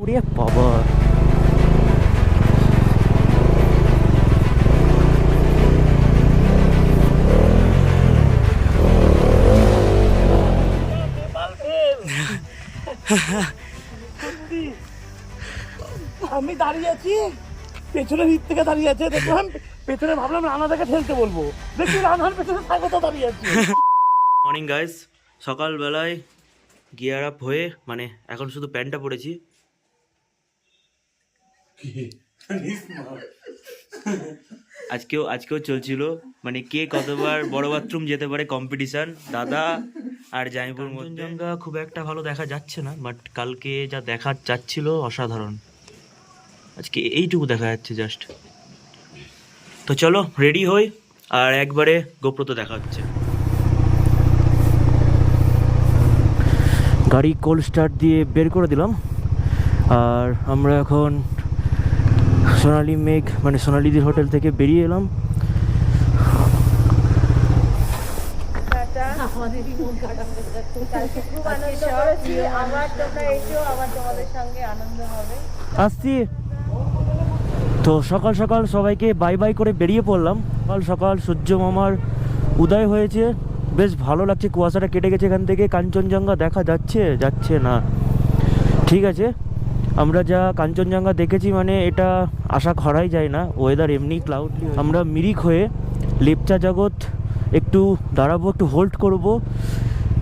ওরে বাবা, আমি দাঁড়িয়ে আছি, পেছনের দিক থেকে দাঁড়িয়ে আছে, দেখলাম পেছনে, ভাবলাম রানাদাকে ঠেলতে বলবো, দেখি রানার পেছনে স্বাগত দাঁড়িয়ে আছে। মর্নিং গাইস, সকালবেলায় গিয়ার আপ হয়ে, মানে এখন শুধু প্যান্টটা পরেছি। আজকেও চলছিল মানে কে কতবার বড় বাথরুম যেতে পারে কম্পিটিশন, দাদা আর জাইপুর মধ্যে। খুব একটা ভালো দেখা যাচ্ছে না, বাট কালকে যা দেখা যাচ্ছিল অসাধারণ। আজকে এইটুকু দেখা যাচ্ছে জাস্ট। তো চলো রেডি হই, আর একবারে গোপ্রো দেখা হচ্ছে। গাড়ি কোল্ড স্টার্ট দিয়ে বের করে দিলাম, আর আমরা এখন সোনালি মেঘ মানে সোনালিদির হোটেল থেকে বেরিয়ে এলাম। আসছি তো, সকাল সকাল সবাইকে বাই বাই করে বেরিয়ে পড়লাম। সকাল সকাল সূর্য মামার উদয় হয়েছে, বেশ ভালো লাগছে। কুয়াশাটা কেটে গেছে, এখান থেকে কাঞ্চনজঙ্ঘা দেখা যাচ্ছে না। ঠিক আছে, আমরা যা কাঞ্চনজঙ্ঘা দেখেছি মানে এটা আশা করাই যায় না, ওয়েদার এমনি ক্লাউডলি। আমরা মিরিক হয়ে লেপচা জগৎ একটু দাঁড়াবো, একটু হোল্ড করব,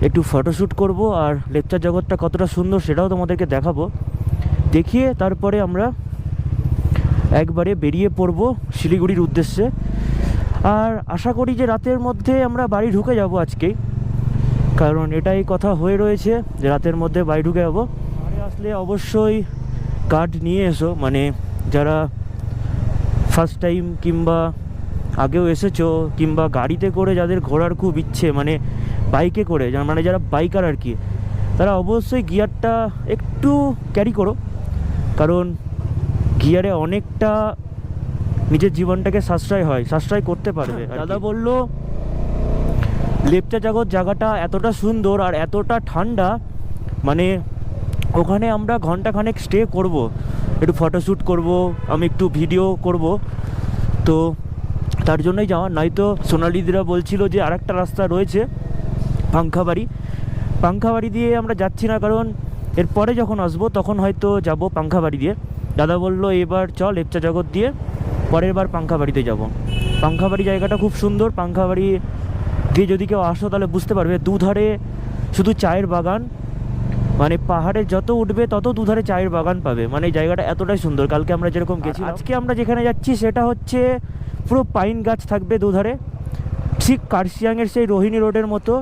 একটু ফটোশ্যুট করব, আর লেপচা জগৎটা কতটা সুন্দর সেটাও তোমাদেরকে দেখাবো। দেখিয়ে তারপরে আমরা একবারে বেরিয়ে পড়ব শিলিগুড়ির উদ্দেশ্যে। আর আশা করি যে রাতের মধ্যে আমরা বাড়ি ঢুকে যাব আজকেই, কারণ এটাই কথা হয়ে রয়েছে যে রাতের মধ্যে বাড়ি ঢুকে যাবো। বাড়ি আসলে অবশ্যই কার্ড নিয়ে এসো, মানে যারা ফার্স্ট টাইম কিংবা আগেও এসেছো, কিংবা গাড়িতে করে যাদের ঘোরার খুব ইচ্ছে, মানে বাইকে করে, মানে যারা বাইকার আর কি, তারা অবশ্যই গিয়ারটা একটু ক্যারি করো, কারণ গিয়ারে অনেকটা নিজের জীবনটাকে সাশ্রয় করতে পারবে। দাদা বলল লেপচা জগৎ জায়গাটা এতটা সুন্দর আর এতটা ঠান্ডা, মানে ওখানে আমরা ঘন্টাখানেক স্টে করব, একটু ফটোশ্যুট করব, আমি একটু ভিডিও করব, তো তার জন্যই যাওয়া। নয়তো সোনালিদিরা বলছিল যে আরেকটা রাস্তা রয়েছে পাংখাবাড়ি দিয়ে আমরা যাচ্ছি না, কারণ এরপরে যখন আসবো তখন হয়তো যাব পাংখাবাড়ি দিয়ে। দাদা বলল এবার চল লেপচা জগৎ দিয়ে, পরের বার পাংখাবাড়িতে যাব। পাংখাবাড়ি জায়গাটা খুব সুন্দর, পাংখাবাড়ি দিয়ে যদি কেউ আসো তাহলে বুঝতে পারবে। দুধারে শুধু চায়ের বাগান, মানে পাহাড়ে যত উঠবে তত দুধারে চায়ের বাগান পাবে, মানে এই জায়গাটা এতটাই সুন্দর। কালকে আমরা যেরকম গেছি, আজকে আমরা যেখানে যাচ্ছি সেটা হচ্ছে পুরো পাইন গাছ থাকবে দুধারে, ঠিক কার্শিয়াংয়ের সেই রোহিণী রোডের মতো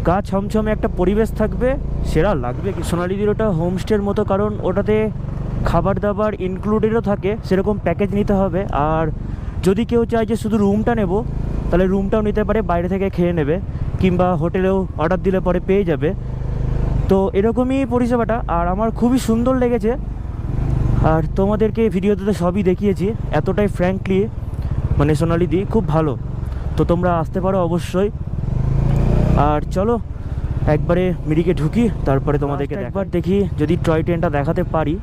গা ছমছমে একটা পরিবেশ থাকবে, সেরা লাগবে। সোনালিদির ওটা হোমস্টের মতো, কারণ ওটাতে খাবার দাবার ইনক্লুডেডও থাকে, সেরকম প্যাকেজ নিতে হবে। আর যদি কেউ চায় যে শুধু রুমটা নেব, তাহলে রুমটাও নিতে পারে, বাইরে থেকে খেয়ে নেবে, কিংবা হোটেলেও অর্ডার দিলে পরে পেয়ে যাবে। তো এরকমই পরিষেবাটা, আর আমার খুবই সুন্দর লেগেছে। আর তোমাদেরকে ভিডিওতে তো সবই দেখিয়েছি, এতটাই ফ্র্যাঙ্কলি মানে সোনালিদি খুব ভালো। তো তোমরা আসতে পারো অবশ্যই। আর চলো একবারে মিরিকে ঢুকি, তারপরে তোমাদেরকে একবার দেখি যদি টয় ট্রেনটা দেখাতে পারি।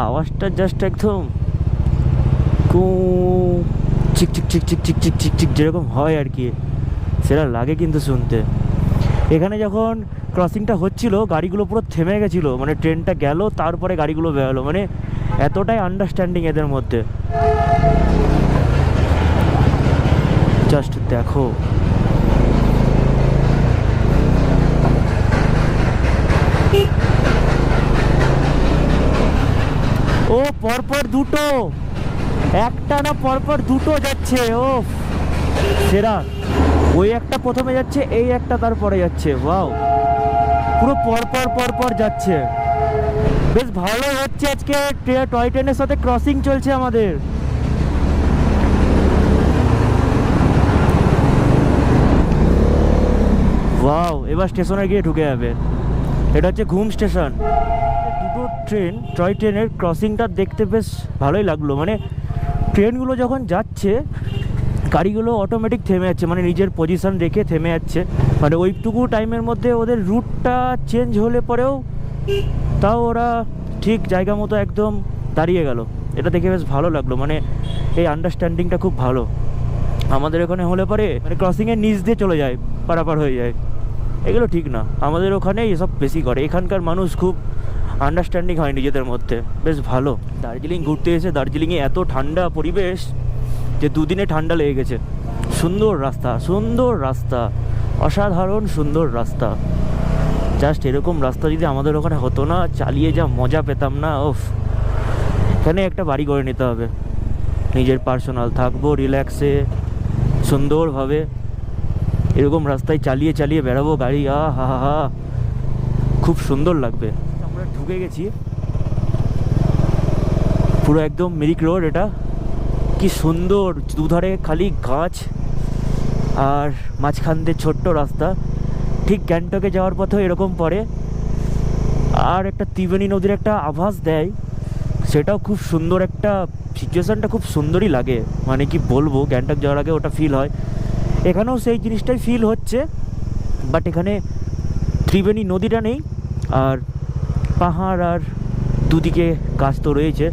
আওয়াজটা জাস্ট একদম চিক চিক চিক চিক চিক চিক চিক চিক যেরকম হয় আর কি, সেটা লাগে কিন্তু শুনতে। এখানে যখন ক্রসিংটা হচ্ছিল গাড়িগুলো পুরো থেমে গেছিলো, মানে ট্রেনটা গেল তারপরে গাড়িগুলো বেরোলো, মানে এতটাই আন্ডারস্ট্যান্ডিং এদের মধ্যে। জাস্ট দেখো, ও পরপর দুটো, একটা না পরপর দুটো যাচ্ছে, ও সেরা। ওই একটা প্রথমে যাচ্ছে, এই একটা তারপরে যাচ্ছে, ওয়াও, পুরো পরপর যাচ্ছে। বেশ ভালো হচ্ছে আজকে, টয় ট্রেনের সাথে ক্রসিং চলছে আমাদের। ওয়াও, এবার স্টেশনে গিয়ে ঢুকে যাবে। এটা হচ্ছে ঘুম স্টেশন। দুটো ট্রেন, টয় ট্রেনের ক্রসিংটা দেখতে বেশ ভালোই লাগলো, মানে ট্রেনগুলো যখন যাচ্ছে গাড়িগুলো অটোমেটিক থেমে যাচ্ছে, মানে নিজের পজিশন রেখে থেমে যাচ্ছে, মানে ওইটুকু টাইমের মধ্যে ওদের রুটটা চেঞ্জ হলে পরেও তাও ওরা ঠিক জায়গা মতো একদম দাঁড়িয়ে গেল, এটা দেখে বেশ ভালো লাগলো। মানে এই আন্ডারস্ট্যান্ডিংটা খুব ভালো। আমাদের ওখানে হলে পরে মানে ক্রসিংয়ের নিচ দিয়ে চলে যায়, পারাপার হয়ে যায়, এগুলো ঠিক না। আমাদের ওখানে এসব বেশি করে, এখানকার মানুষ খুব আন্ডারস্ট্যান্ডিং হয় নিজেদের মধ্যে, বেশ ভালো। দার্জিলিং ঘুরতে এসে দার্জিলিংয়ে এত ঠান্ডা পরিবেশ যে দুদিনে ঠান্ডা লেগে গেছে। সুন্দর রাস্তা, সুন্দর রাস্তা, অসাধারণ সুন্দর রাস্তা। জাস্ট এরকম রাস্তা যদি আমাদের ওখানে হতো না, চালিয়ে যা মজা পেতাম না। ওফ, এখানে একটা বাড়ি করে নিতে হবে, নিজের পার্সোনাল, থাকবো রিল্যাক্সে সুন্দরভাবে, এরকম রাস্তায় চালিয়ে চালিয়ে বেড়াবো গাড়ি, হা হা হা, খুব সুন্দর লাগবে। আমরা ঢুকে গেছি পুরো একদম মিরিক রোড। এটা কি সুন্দর, দুধারে খালি গাছ আর মাঝখান দিয়ে ছোট্ট রাস্তা। ঠিক গ্যাংটকে যাওয়ার পথেও এরকম পড়ে, আর একটা ত্রিবেণী নদীর একটা আভাস দেয়, সেটাও খুব সুন্দর একটা সিচুয়েশানটা, খুব সুন্দরই লাগে। মানে কি বলবো, গ্যাংটক যাওয়ার আগে ওটা ফিল হয়, এখানেও সেই জিনিসটাই ফিল হচ্ছে। বাট এখানে ত্রিবেণী নদীটা নেই, আর পাহাড় আর দুদিকে গাছ তো রয়েছে।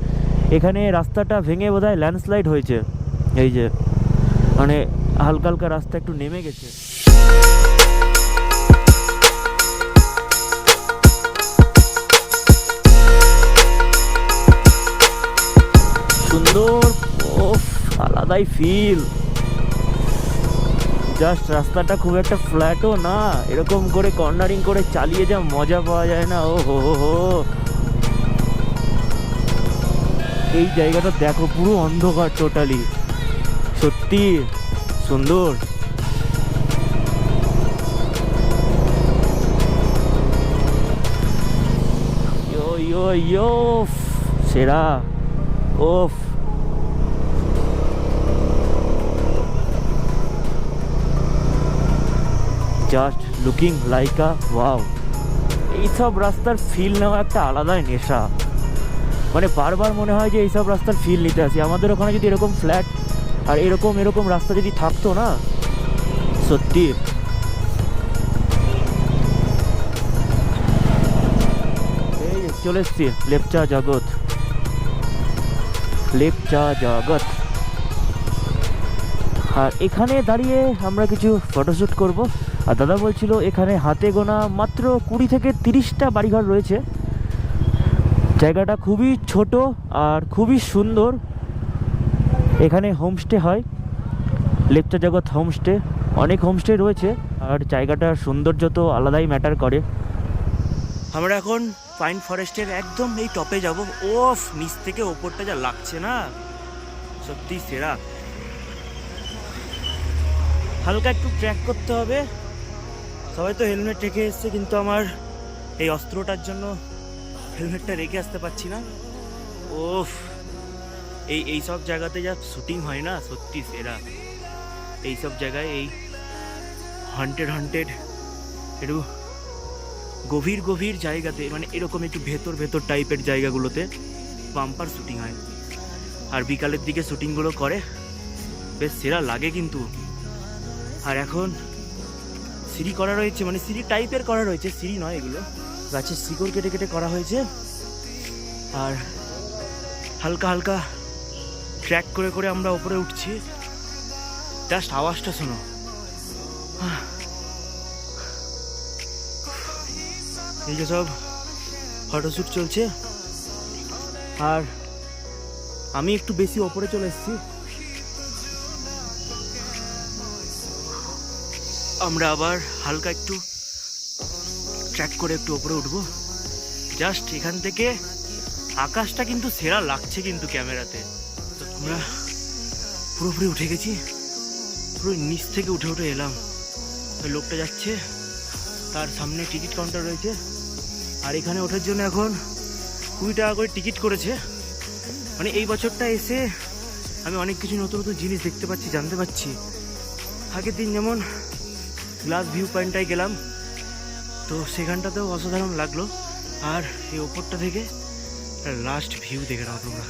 এখানে রাস্তাটা ভেঙে বোধহয় ল্যান্ডস্লাইড হয়েছে, এই যে মানে হালকা হালকা রাস্তা একটু নেমে গেছে। সুন্দর, ওফ, আলাদাই ফিল। জাস্ট রাস্তাটা খুব একটা ফ্ল্যাটও না, এরকম করে কর্নারিং করে চালিয়ে যা মজা পাওয়া যায় না, ও হো হো হো। এই জায়গাটা দেখো, পুরো অন্ধকার টোটালি, সত্যি সুন্দর। ইয়ো ইয়ো ইয়ো, সেরা, ওফ। Just looking like a wow. এইসব রাস্তার ফিল নেওয়া একটা আলাদাই নেশা। মানে বারবার মনে হয় যে এইসব রাস্তার ফিল নিতে আসি। আমাদের ওখানে যদি এরকম ফ্ল্যাট আর এরকম এরকম রাস্তা যদি থাকতো না, সত্যি। এই চলে এসছি লেপচা জগৎ, লেপচা জগৎ। আর এখানে দাঁড়িয়ে আমরা কিছু ফটোশ্যুট করব। আর দাদা বলছিল এখানে হাতে গোনা মাত্র 20 থেকে 30টা বাড়িঘর রয়েছে। জায়গাটা খুবই ছোট আর খুবই সুন্দর। এখানে হোমস্টে হয়, লেপচা জগৎ হোমস্টে। অনেক হোমস্টে রয়েছে, আর জায়গাটার সৌন্দর্য তো আলাদাই ম্যাটার করে। আমরা এখন পাইন ফরেস্টের একদম এই টপে যাব। ওফ, নিচ থেকে ওপরটা যা লাগছে না, সত্যি সেরা। হালকা একটু ট্র্যাক করতে হবে। সবাই তো হেলমেট রেখে এসছে, কিন্তু আমার এই অস্ত্রটার জন্য হেলমেটটা রেখে আসতে পারছি না। ওফ, এই সব জায়গাতে যা শুটিং হয় না, সত্যি সেরা। এই সব জায়গায় এই হান্টেড একটু গভীর গভীর জায়গাতে, মানে এরকম একটু ভেতর ভেতর টাইপের জায়গাগুলোতে বাম্পার শুটিং হয়। আর বিকালের দিকে শুটিংগুলো করে, বেশ সেরা লাগে কিন্তু। আর এখন সিঁড়ি করা রয়েছে, মানে সিঁড়ি টাইপের করা রয়েছে, সিঁড়ি নয় এগুলো, গাছের শিকড় কেটে কেটে করা হয়েছে। আর হালকা হালকা ট্র্যাক করে করে আমরা উপরে উঠছি। জাস্ট আওয়াজটা শোনো, এই যে সব ফটোশ্যুট চলছে। আর আমি একটু বেশি ওপরে চলে এসেছি। আমরা আবার হালকা একটু ট্র্যাক করে একটু ওপরে উঠবো। জাস্ট এখান থেকে আকাশটা কিন্তু সেরা লাগছে কিন্তু ক্যামেরাতে। আমরা পুরোপুরি উঠে গেছি, পুরো নিচ থেকে উঠে উঠে এলাম। ওই লোকটা যাচ্ছে, তার সামনে টিকিট কাউন্টার রয়েছে। আর এখানে ওঠার জন্য এখন 20 টাকা করে টিকিট করেছে। মানে এই বছরটা এসে আমি অনেক কিছু নতুন নতুন জিনিস দেখতে পাচ্ছি, জানতে পারছি। আগের দিন যেমন গ্লাস ভিউ পয়েন্টটায় গেলাম, তো সেখানটাতেও অসাধারণ লাগলো। আর এই ওপরটা থেকে লাস্ট ভিউ দেখে নাও তোমরা।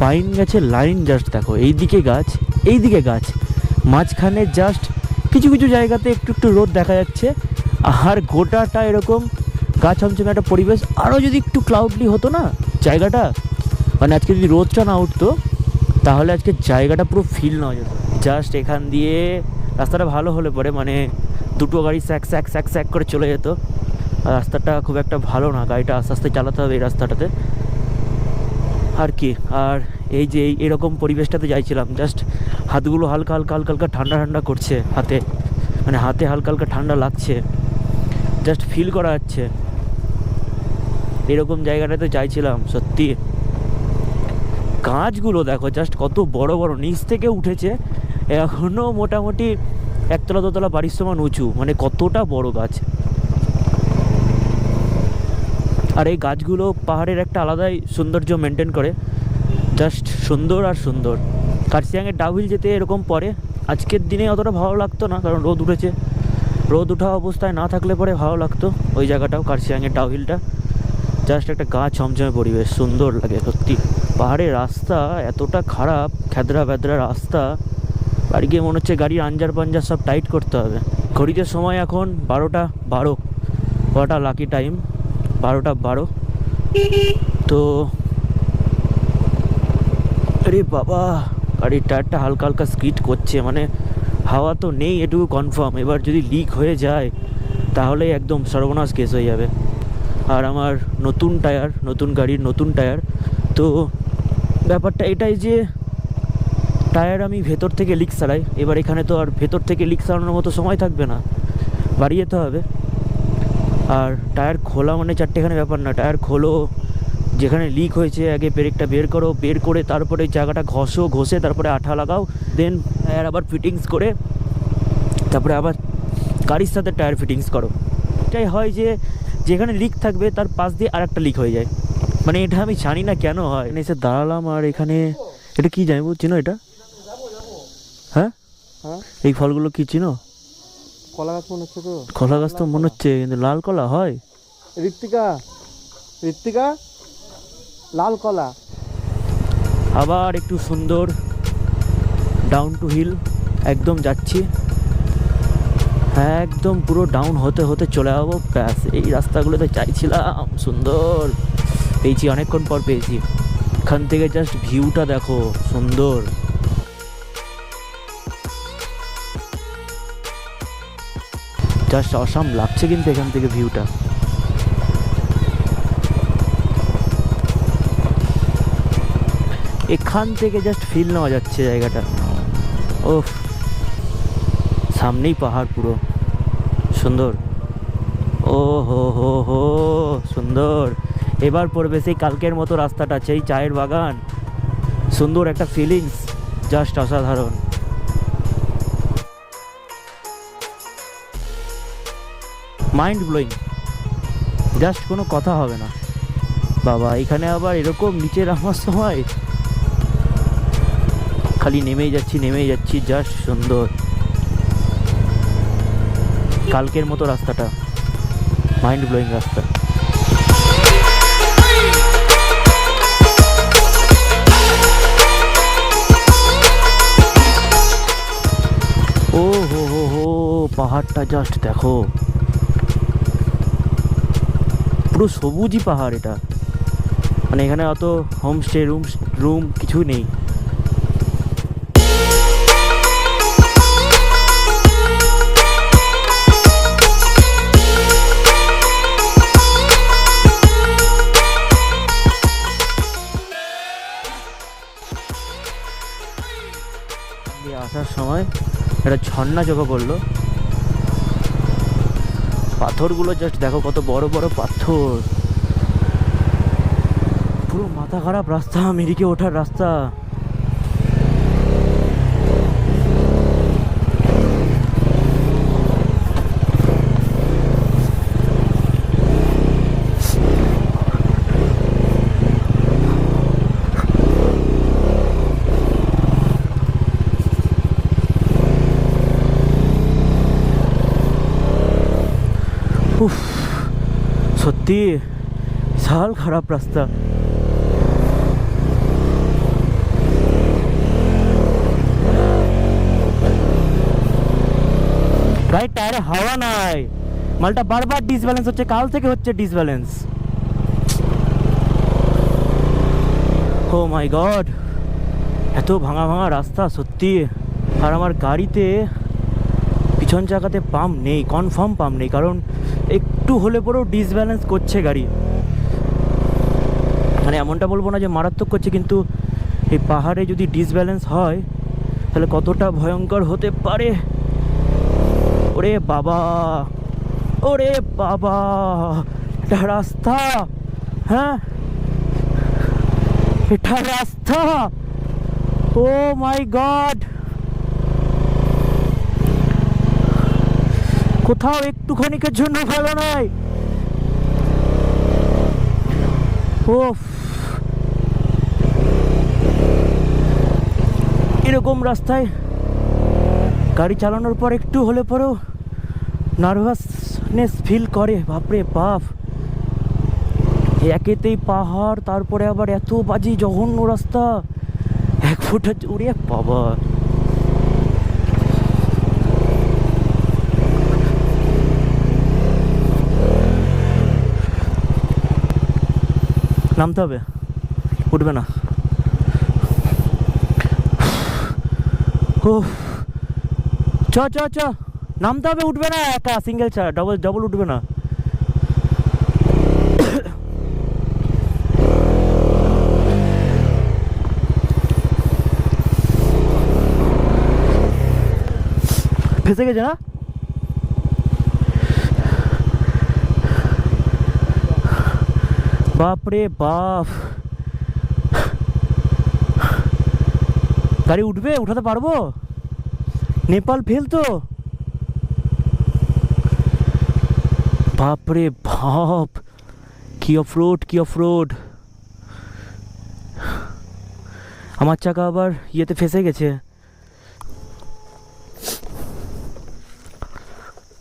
পাইন গাছের লাইন জাস্ট দেখো, এইদিকে গাছ, এইদিকে গাছ, মাঝখানে জাস্ট কিছু কিছু জায়গাতে একটু একটু রোদ দেখা যাচ্ছে, আর গোটাটা এরকম গাছ ছমছমে একটা পরিবেশ। আরও যদি একটু ক্লাউডলি হতো না জায়গাটা, মানে আজকে যদি রোদটা না উঠতো তাহলে আজকে জায়গাটা পুরো ফিল নেওয়া যেত। জাস্ট এখান দিয়ে রাস্তাটা ভালো হলে পরে মানে দুটো গাড়ি স্যাক স্যাক স্যাক স্যাক করে চলে যেত। আর রাস্তাটা খুব একটা ভালো না, গাড়িটা আস্তে আস্তে চালাতে হবে এই রাস্তাটাতে আর কি। আর এই যে এরকম পরিবেশটাতে যাইছিলাম, জাস্ট হাতগুলো হালকা হালকা হালকা হালকা ঠান্ডা ঠান্ডা করছে হাতে, মানে হাতে হালকা হালকা ঠান্ডা লাগছে, জাস্ট ফিল করা যাচ্ছে। এরকম জায়গাটাতে চাইছিলাম সত্যি। গাছগুলো দেখো জাস্ট কত বড় বড়, নিচ থেকে উঠেছে, এখনও মোটামুটি একতলা দোতলা বাড়ির সমান উঁচু, মানে কতটা বড় গাছ। আর এই গাছগুলো পাহাড়ের একটা আলাদাই সৌন্দর্য মেনটেন করে, জাস্ট সুন্দর আর সুন্দর। কার্শিয়াংয়ের ডাউহিল যেতে এরকম পরে, আজকের দিনে অতটা ভালো লাগতো না কারণ রোদ উঠেছে। রোদ ওঠা অবস্থায় না থাকলে পরে ভালো লাগতো ওই জায়গাটাও, কার্শিয়াংয়ের ডাউহিলটা। জাস্ট একটা গাছ ছমছমে পরিবেশ, সুন্দর লাগে সত্যি। পাহাড়ের রাস্তা এতটা খারাপ, খেদরা বেদরা রাস্তা, বাড়ি গিয়ে মনে হচ্ছে গাড়ির আঞ্জার পাঞ্জার সব টাইট করতে হবে। ঘড়িতে সময় এখন 12:12, কটা লাকি টাইম 12:12। তো আরে বাবা, গাড়ির টায়ারটা হালকা হালকা স্কিড করছে, মানে হাওয়া তো নেই এটুকু কনফার্ম। এবার যদি লিক হয়ে যায় তাহলে একদম সর্বনাশ কেস হয়ে যাবে। আর আমার নতুন টায়ার, নতুন গাড়ির নতুন টায়ার, তো ব্যাপারটা এটাই যে টায়ার আমি ভেতর থেকে লিক সারাই। এবার এখানে তো আর ভেতর থেকে লিক সারানোর মতো সময় থাকবে না, বাড়ি যেতে হবে। আর টায়ার খোলা মানে চারটেখানে ব্যাপার না, টায়ার খোলো, যেখানে লিক হয়েছে আগে ব্রেকটা বের করো, বের করে তারপরে জায়গাটা ঘষো, ঘষে তারপরে আঠা লাগাও, দেন টায়ার আবার ফিটিংস করে তারপরে আবার গাড়ির সাথে টায়ার ফিটিংস করো। এটাই হয় যে যেখানে লিক থাকবে তার পাশ দিয়ে আর একটা লিক হয়ে যায়, মানে এটা আমি জানি না কেন হয়। এসে দাঁড়ালাম আর এখানে এটা কি জানি, চিনো এটা? হ্যাঁ হ্যাঁ, এই ফলগুলো কি চিনো? কলা গাছ মনে হচ্ছে তো। কলা গাছ তো মনে হচ্ছে, কিন্তু লাল কলা হয়। ঋত্বিকা, ঋত্বিকা, লাল কলা। আবার একটু সুন্দর ডাউন টু হিল একদম যাচ্ছি, একদম পুরো ডাউন হতে হতে চলে যাবো ব্যাস। এই রাস্তাগুলোতে চাইছিলাম, সুন্দর পেয়েছি, অনেকক্ষণ পর পেয়েছি। এখান থেকে জাস্ট ভিউটা দেখো, সুন্দর। জাস্ট অসাম লাগছে কিন্তু এখান থেকে ভিউটা। এখান থেকে জাস্ট ফিল নেওয়া যাচ্ছে জায়গাটা। ওফ, সামনেই পাহাড়, পুরো সুন্দর। ও হো হো হো, সুন্দর। এবার পড়বে সেই কালকের মতো রাস্তাটা, সেই চায়ের বাগান, সুন্দর একটা ফিলিংস, জাস্ট অসাধারণ। মাইন্ড ব্লোয়িং, জাস্ট কোনো কথা হবে না বাবা। এখানে আবার এরকম নিচে নামার সময় খালি নেমেই যাচ্ছি, জাস্ট সুন্দর। কালকের মতো রাস্তাটা, মাইন্ড ব্লোয়িং রাস্তা। ও হো হো হো, পাহাড়টা জাস্ট দেখো, পুরো সবুজই পাহাড় এটা। মানে এখানে অত হোমস্টে রুম কিছু নেই। আসার সময় একটা ঝর্ণা চোখে পড়লো, পাথরগুলো জাস্ট দেখো কত বড় বড় পাথর। পুরো মাথা খারাপ রাস্তা, মিরিকে ওঠার রাস্তা। উফ, সত্যি বিশাল খারাপ রাস্তা। হাওয়া নাই, মালটা বারবার ডিসব্যালেন্স হচ্ছে, কাল থেকে হচ্ছে ডিসব্যালেন্স। ও মাই গড, এত ভাঙা ভাঙা রাস্তা সত্যি। আর আমার গাড়িতে পিছন চাকাতে পাম্প নেই, কনফার্ম পাম্প নেই, কারণ একটু হলে পরেও ডিসব্যালেন্স করছে গাড়ি। মানে এমনটা বলবো না যে মারাত্মক করছে, কিন্তু এই পাহাড়ে যদি ডিসব্যালেন্স হয় তাহলে কতটা ভয়ঙ্কর হতে পারে। ওরে বাবা, ওরে বাবা, এটা রাস্তা? হ্যাঁ, এটা রাস্তা? ও মাই গড, কোথাও একটুখানিকের জন্য ভালো নয়। ও, এরকম রাস্তায় গাড়ি চালানোর পর একটু হলে পরেও নার্ভাসনেস ফিল করে। বাপরে বাপ, একেতেই পাহাড়, তারপরে আবার এত বাজে জঘন্য রাস্তা, 1 ফুট উড়ে বাবা। নামতে হবে, উঠবে না। ও চ চ চ, নামতে হবে, উঠবে না, একা সিঙ্গেল চা, ডবল ডবল উঠবে না। ফেসে গেছে না? বাপরে বাপ, গাড়ি উঠবে, উঠাতে পারবো? নেপাল ফেল তো। বাপরে বাপ, কি অফ রোড, কি অফ রোড। আমার চাকা আবার ইয়েতে ফেসে গেছে।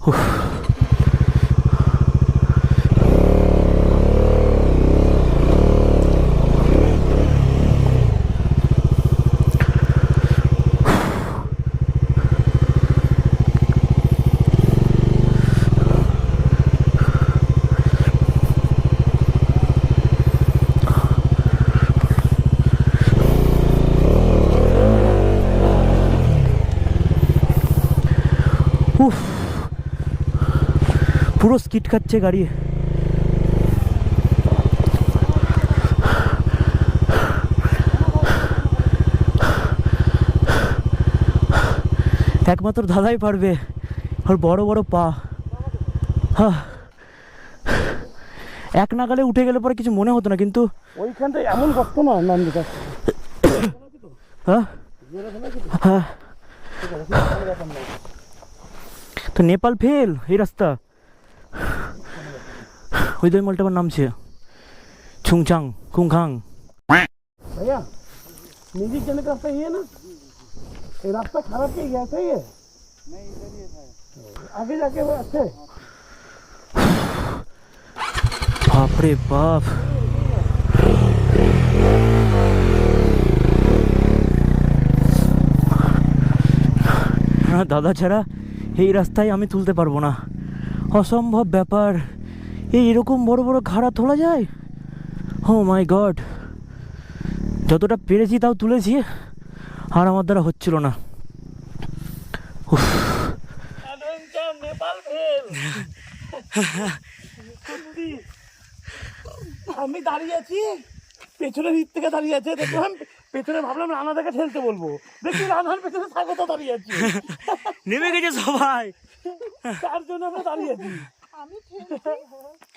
উফ। উফ, পুরো স্কিড খাচ্ছে গাড়ি। একমাত্র দাদাই পারবে, ওর বড় বড় পা। হ্যাঁ, এক নাগালে উঠে গেলে পরে কিছু মনে হতো না, কিন্তু ওইখানটা এমন কষ্ট না নাম দিতে। হ্যাঁ হ্যাঁ, তো নেপাল ফেল এই রাস্তা। ওই দুই মলটা নামছে छुंगचांग कुंगखांग। भैया म्यूजिक जाने का रास्ता ये है ना? ये रास्ता खराब किया गया सही है? नहीं, इधर ही था, आगे जाके वो अच्छे। बाप रे बाप, দাদা ছাড়া এই রাস্তায় আমি তুলতে পারবো না, অসম্ভব ব্যাপার। এরকম বড় বড় ঘাড়া তোলা যায়? ও মাই গড, যতটা পেরেছি তাও তুলেছি, আর আমার দ্বারা হচ্ছিল না। আমি দাঁড়িয়ে আছি, পেছনের দিক থেকে দাঁড়িয়ে আছে, দেখলাম পেছনে, ভাবলাম রানাদাকে ঠেলতে বলবো, দেখি রানার পেছনে স্বাগত দাঁড়িয়ে আছি। নেমে গেছে সবাই, তার জন্য আমরা দাঁড়িয়ে আছি। আমি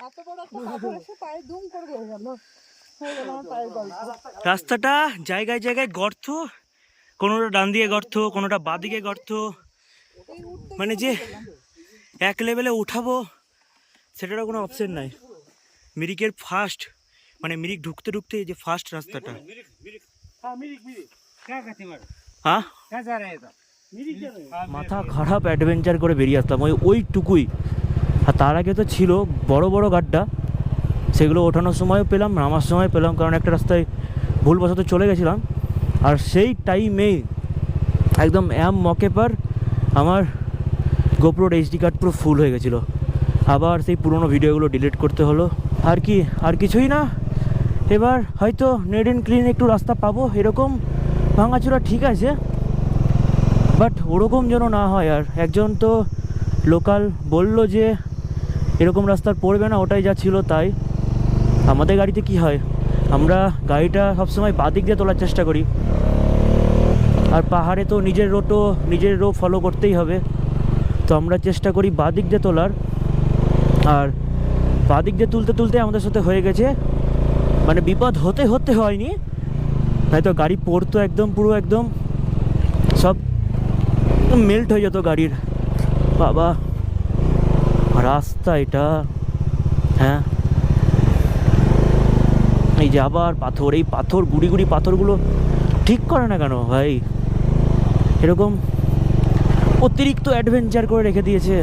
এত বড় একটা পাথর এসে পায়ে দুম করে হয়ে গেল, হয়ে গেল আমার পায়ের গল্প। রাস্তাটা জায়গায় জায়গায় গর্ত, কোনোটা ডান দিকে গর্ত, কোনোটা বাঁ দিকে গর্ত, মানে যে এক লেভেলে উঠাবো সেটারও কোনো অপশন নাই। মিরিকের ফার্স্ট, মানে মিরিক ঢুকতে ঢুকতে যে ফার্স্ট রাস্তাটা। হ্যাঁ, মাথা খারাপ, অ্যাডভেঞ্চার করে বেরিয়ে আসলাম ওইটুকুই। আর তার আগে তো ছিল বড় বড় গাড্ডা, সেগুলো ওঠানোর সময়ও পেলাম, নামার সময় পেলাম, কারণ একটা রাস্তায় ভুলবশত চলে গেছিলাম। আর সেই টাইমেই একদম মকে পর আমার গোপ্রোর এইচডি কার্ড পুরো ফুল হয়ে গেছিলো। আবার সেই পুরোনো ভিডিওগুলো ডিলিট করতে হলো। আর কি, আর কিছুই না। এবার হয়তো নেট অ্যান্ড ক্লিন একটু রাস্তা পাবো, এরকম ভাঙাচোরা ঠিক আছে, বাট ওরকম যেন না হয়। আর একজন তো লোকাল বললো যে এরকম রাস্তার পড়বে না, ওটাই যা ছিল তাই। আমাদের গাড়িতে কি হয়, আমরা গাড়িটা সবসময় বাদিক দিয়ে তোলার চেষ্টা করি, আর পাহাড়ে তো নিজের রো ফলো করতেই হবে, তো আমরা চেষ্টা করি বাদিক দিয়ে তোলার। আর বাদিক দিয়ে তুলতে তুলতে আমাদের সাথে হয়ে গেছে, মানে বিপদ হতে হয়নি, হয়তো গাড়ি পড়তো একদম, পুরো একদম সব মেল্ট হয়ে যেত গাড়ির। বাবা রাস্তা এটা, হ্যাঁ এই যে আবার পাথর, এই পাথর গুড়ি পাথরগুলো ঠিক করে না কেন ভাই, এরকম অতিরিক্ত অ্যাডভেঞ্চার করে রেখে দিয়েছে।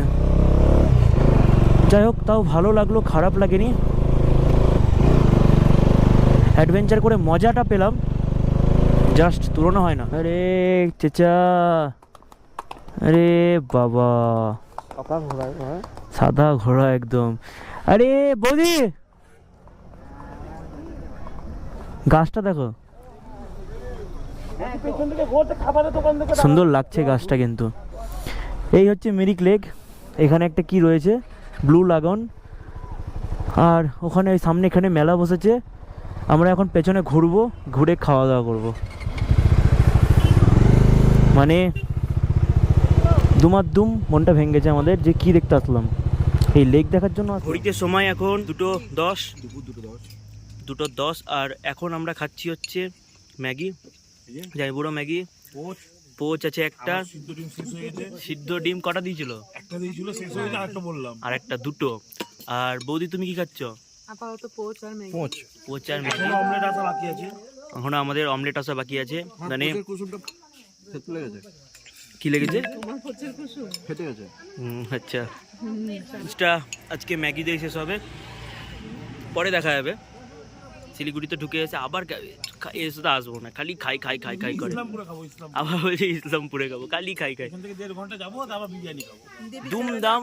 যাই হোক, তাও ভালো লাগলো, খারাপ লাগেনি। অ্যাডভেঞ্চার করে মজাটা পেলাম, জাস্ট তুলনা হয় না। আরে চেচা, আরে বাবা, সাদা ঘোড়া একদম। আরে বৌদি, গাছটা দেখো, পেছন থেকে ঘুরতে খাবারের দোকান থেকে সুন্দর লাগছে গাছটা কিন্তু। এই হচ্ছে মিরিক লেক, এখানে একটা কি রয়েছে ব্লু লাগন, আর ওখানে ওই সামনে এখানে মেলা বসেছে। আমরা এখন পেছনে ঘুরবো, ঘুরে খাওয়া দাওয়া করবো। মানে দুমাদ্দুম মনটা ভেঙে গেছে আমাদের, যে কি দেখতে আসলাম এই লেক দেখার জন্য। ঘড়িতে সময় এখন 2:10, দুপুর 2:10, আর এখন আমরা খাচ্ছি হচ্ছে ম্যাগি, যাই বুড়ো ম্যাগি। পোচ আছে একটা, সিদ্ধ ডিম কটা দিয়েছিল? একটা দিয়েছিল, শেষ হয়ে গেছে, আরেকটা বললাম, আর একটা দুটো। আর বৌদি তুমি কি খাচ্ছ? আপাতত পোচ আর ম্যাগি। পোচ আর ম্যাগি। অমলেট আসা বাকি আছে, এখন আমাদের অমলেট আসা বাকি আছে। মানে কুসুমটা খেতে লেগেছে, কি লেগেছে? তোমার পোচের কুসুম খেতে গেছে। আচ্ছা, পোচটা আজকে ম্যাগি দিয়ে শেষ হবে, পরে দেখা যাবে। শিলিগুড়িতে ঢুকে এসে আবার এসে তো আসবো না, খালি খাই করে। ইসলামপুরে খাবো, ইসলাম আবার বলছি ইসলামপুরে খাবো, খালি খাই। এখান থেকে 1.5 ঘন্টা যাবো, তারপর বিরিয়ানি খাবো। দুমদাম।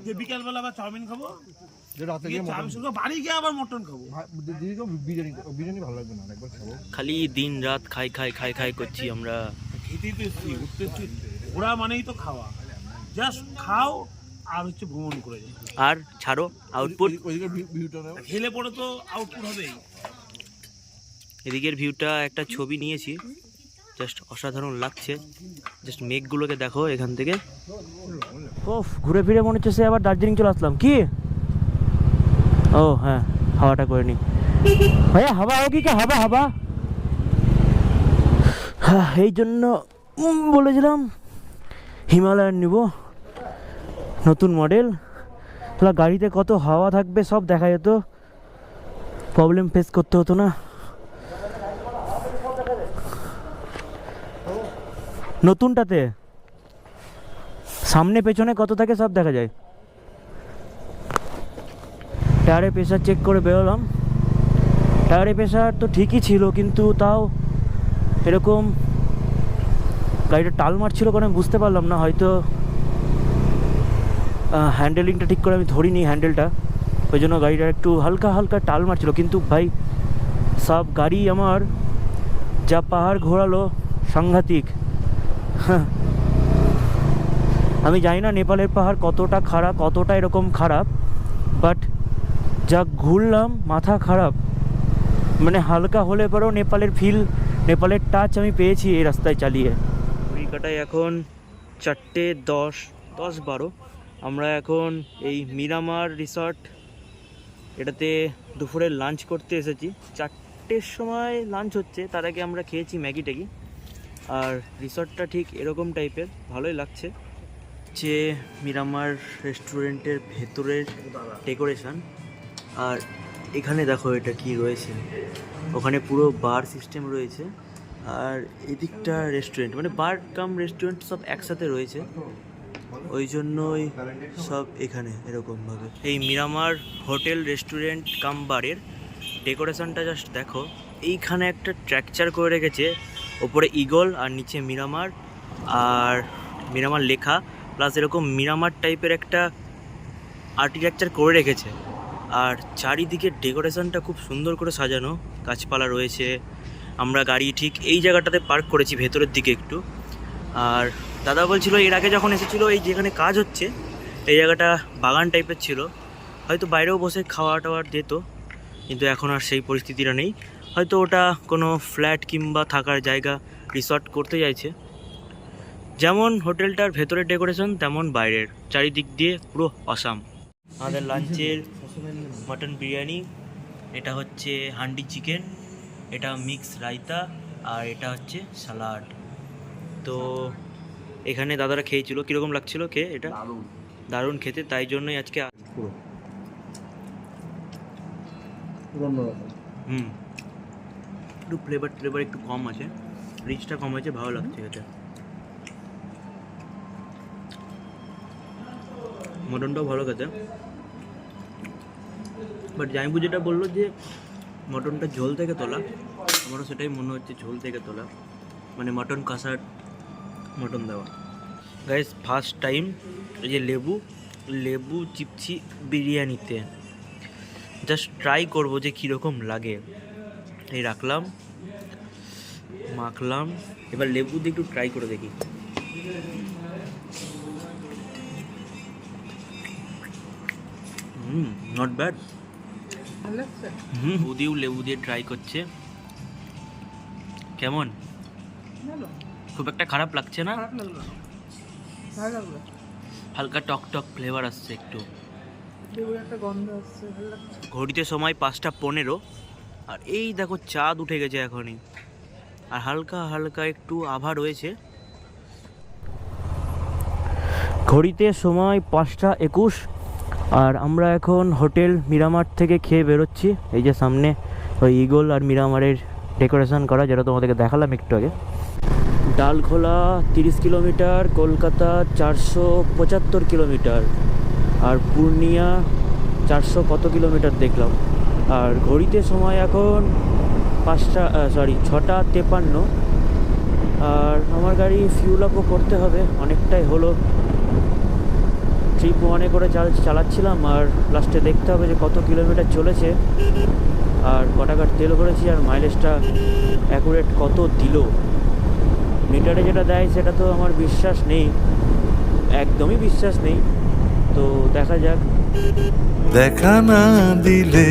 যে বিকালবেলা আবার চাউমিন খাবো, যে রাতে গিয়ে চাউমিন শুধু বাড়ি গিয়ে আবার মটন খাবো। দিদিকে বিরিয়ানি ভালো লাগবে না, একবার খাবো। খালি দিন রাত খাই করছি আমরা। খেতেই তো এসছি, উঠতে এসছি, ঘোরা মানেই তো খাওয়া, জাস্ট খাও আর হচ্ছে ভ্রমণ করে যাও, আর ছাড়ো আউটপুট। খেলে পড়ে তো আউটপুট হবেই। এদিকের ভিউটা একটা ছবি নিয়েছি, জাস্ট অসাধারণ লাগছে। জাস্ট মেঘগুলোকে দেখো এখান থেকে। ওফ, ঘুরে ফিরে মনে হচ্ছে সে আবার দার্জিলিং চলে আসলাম। কি? ও হ্যাঁ, হাওয়াটা করে নি ভাইয়া। হাওয়া কি হাওয়া হ্যাঁ, এই জন্য বলেছিলাম হিমালয়ান নিব, নতুন মডেল। তাহলে গাড়িতে কত হাওয়া থাকবে সব দেখা যেত, প্রবলেম ফেস করতে হতো না। নতুনটাতে সামনে পেছনে কত থাকে সব দেখা যায়। টায়ারে প্রেশার চেক করে বেরোলাম, টায়ারে প্রেশার তো ঠিকই ছিল, কিন্তু তাও এরকম গাড়িটা টাল মারছিল কারণ আমি বুঝতে পারলাম না, হয়তো হ্যান্ডেলিংটা ঠিক করে আমি ধরিনি হ্যান্ডেলটা, ওই জন্য গাড়িটা একটু হালকা টাল মারছিল। কিন্তু ভাই সব গাড়ি আমার যা পাহাড় ঘোরালো সাংঘাতিক। আমি জানি না নেপালের পাহাড় কতটা খারাপ, কতটা এরকম খারাপ, বাট যা ঘুরলাম মাথা খারাপ। মানে হালকা হলে পরেও নেপালের ফিল, নেপালের টাচ আমি পেয়েছি এই রাস্তায় চালিয়ে। ঘড়ি কাটায় এখন 4:10-12। আমরা এখন এই মিরামার রিসর্ট, এটাতে দুপুরে লাঞ্চ করতে এসেছি। 4টের সময় লাঞ্চ হচ্ছে, তার আগে আমরা খেয়েছি ম্যাগি ট্যাগি। আর রিসর্টটা ঠিক এরকম টাইপের, ভালোই লাগছে। যে মিরামার রেস্টুরেন্টের ভেতরের ডেকোরেশন, আর এখানে দেখো এটা কি রয়েছে, ওখানে পুরো বার সিস্টেম রয়েছে, আর এদিকটা রেস্টুরেন্ট, মানে বার কাম রেস্টুরেন্ট সব একসাথে রয়েছে, ওই জন্যই সব এখানে এরকমভাবে। এই মিরামার হোটেল রেস্টুরেন্ট কাম বারের ডেকোরেশনটা জাস্ট দেখো। এইখানে একটা স্ট্রাকচার করে রেখেছে, ওপরে ঈগল আর নিচে মিরামার, আর মিরামার লেখা, প্লাস এরকম মিরামার টাইপের একটা আর্কিটেকচার করে রেখেছে। আর চারিদিকে ডেকোরেশনটা খুব সুন্দর করে সাজানো, গাছপালা রয়েছে। আমরা গাড়ি ঠিক এই জায়গাটাতে পার্ক করেছি ভেতরের দিকে একটু। আর দাদা বলছিল এর আগে যখন এসেছিলো এই যেখানে কাজ হচ্ছে এই জায়গাটা বাগান টাইপের ছিল, হয়তো বাইরেও বসে খাওয়া টাওয়ার দিত, কিন্তু এখন আর সেই পরিস্থিতিটা নেই। হয়তো ওটা কোনো ফ্ল্যাট কিংবা থাকার জায়গা রিসর্ট করতে চাইছে। যেমন হোটেলটার ভেতরের ডেকোরেশন তেমন বাইরের, চারিদিক দিয়ে পুরো অসাম। আমাদের লাঞ্চের মাটন বিরিয়ানি, এটা হচ্ছে হান্ডি চিকেন, এটা মিক্স রায়তা, আর এটা হচ্ছে সালাড। তো এখানে দাদারা খেয়েছিল, কীরকম লাগছিল খেয়ে? এটা দারুণ খেতে, তাই জন্যই আজকে পুরো একটু ফ্লেভার একটু কম আছে, রিচটা কম আছে, ভালো লাগছে খেতে। মটনটাও ভালো খেতে, বাট জাইবু যেটা বললো যে মটনটা ঝোল থেকে তোলা, আমারও সেটাই মনে হচ্ছে ঝোল থেকে তোলা, মানে মটন কষার মটন দেওয়া। গাইস ফার্স্ট টাইম এই যে লেবু চিপছি বিরিয়ানিতে, জাস্ট ট্রাই করবো যে কীরকম লাগে। এই রাখলাম, মাখলাম, এবার লেবু দিয়ে একটু ট্রাই করে দেখি। Not bad. ভালো লাগছে? বৌদিও লেবু দিয়ে ট্রাই করছে, কেমন? ভালো, খুব একটা খারাপ লাগছে না, খারাপ লাগলো না, ভালো লাগলো। হালকা টক টক ফ্লেভার আসছে একটু, লেবুর একটা গন্ধ আসছে, ভালো লাগছে। ঘড়িতে সময় 5:15, আর এই দেখো চাঁদ উঠে গেছে এখনই, আর হালকা হালকা একটু আভা রয়েছে। ঘড়িতে সময় 5:21, আর আমরা এখন হোটেল মিরামার থেকে খেয়ে বেরোচ্ছি। এই যে সামনে ওই ইগল আর মিরামারের ডেকোরেশন করা, যেটা তোমাদেরকে দেখালাম একটু আগে। ডালখোলা 30 কিলোমিটার, কলকাতা 475 কিলোমিটার, আর পূর্ণিয়া 400 কত কিলোমিটার দেখলাম। আর ঘড়িতে সময় এখন 6:53, আর আমার গাড়ি ফিউল আপও করতে হবে, অনেকটাই হলো। ট্রিপ 1-এ করে চালাচ্ছিলাম, আর লাস্টে দেখতে হবে যে কত কিলোমিটার চলেছে আর ক টাকার তেল ভরেছি, আর মাইলেজটা অ্যাকুরেট কত দিল। মিটারে যেটা দেয় সেটা তো আমার বিশ্বাস নেই, একদমই বিশ্বাস নেই। তো দেখা যাক। দেখা না দিলে